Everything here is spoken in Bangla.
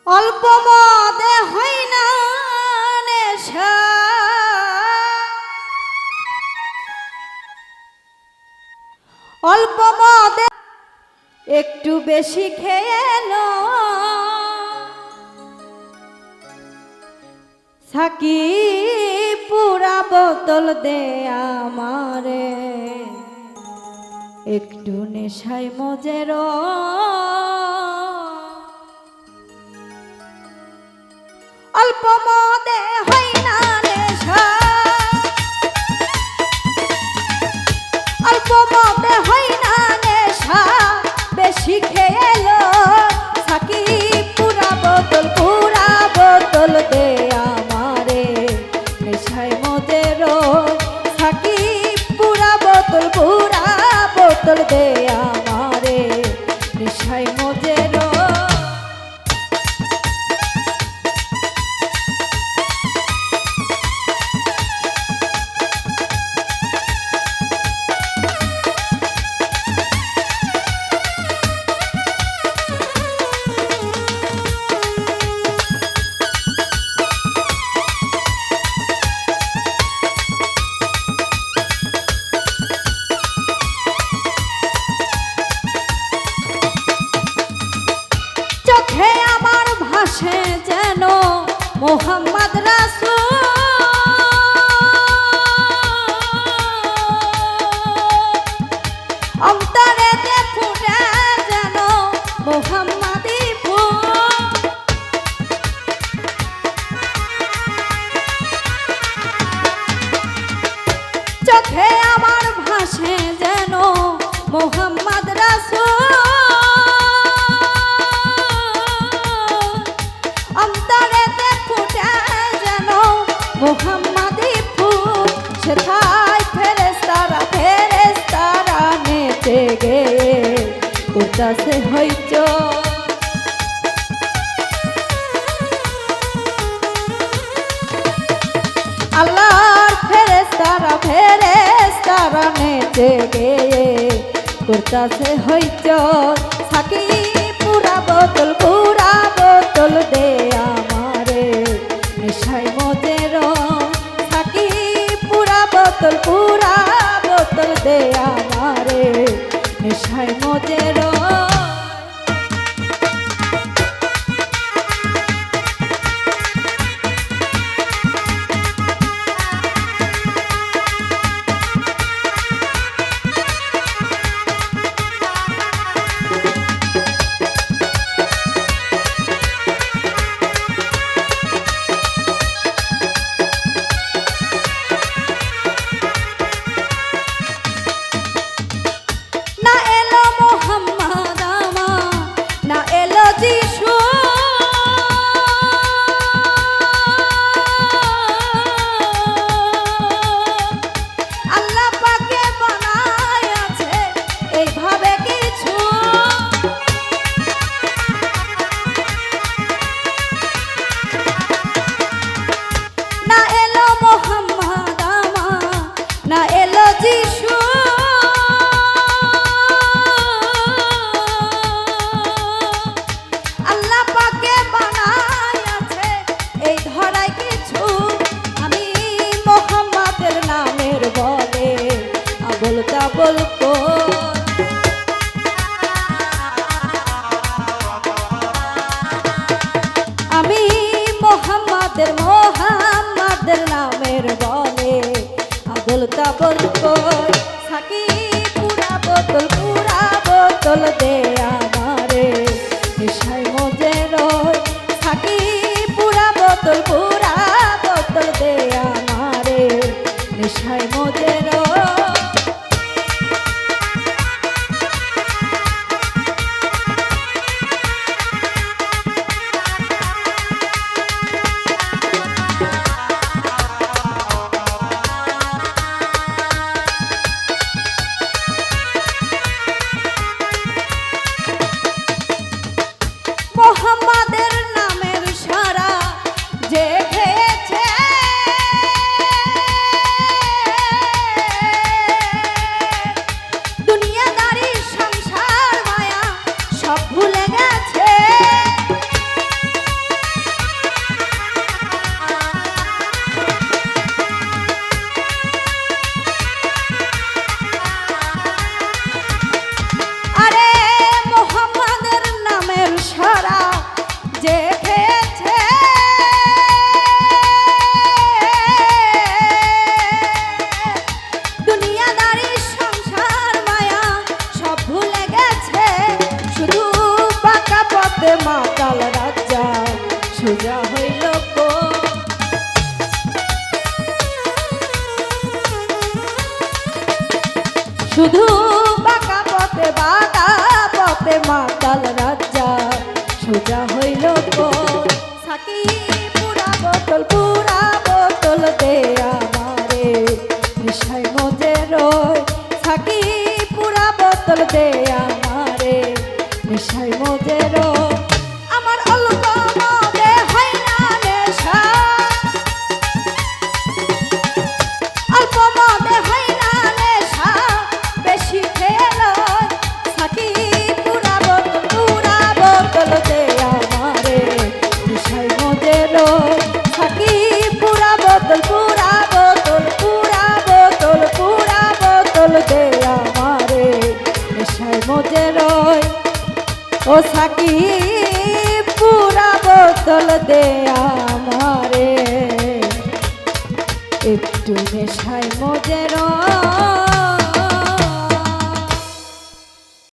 অল্প মদে হয় না নেশা, অল্প মদে একটু বেশি খেলো সাকি পুরা বোতল দে আমারে, একটু নেশায় মজের অল্প মদে হয় না নেশা, অল্প মদে হয় না নেশা, বেশি খেলো সাকি পুরা বোতল দে আমারে, নেশায় মজের সাকি পুরা বোতল দে আমারে, নেশায় মজের। চোখে আমার ভাসে যেন মোহাম্মদ রাসূল, অন্তরেতে ফুটে যেন মোহাম্মদী ফুল। চোখে আমার ভাসে যেন মোহাম্মদ রাসূল, অন্তরেতে ফুটে যেন মোহাম্মদী ফুল। সেথায় ফেরেশতারা নেচে গে উদাসে হইচ, আল্লাহর ফেরেশতারা নেচে গে উদাসে হইচ সাকি পুরা বোতল দে আমারে, নেশায় মজের সাকি পুরা বোতল দে আমারে, নেশায় মজের। বলবো আমি মোহাম্মদের নামের বলে আবুল তাবুল সাকি পুরা বোতল দে আমারে, নেশায় মজের সাকি পুরা বোতল দে আমারে, নেশায় মজের। ও সাকি পুরা বোতল দে আমারে একটু নেশায় মজে রয়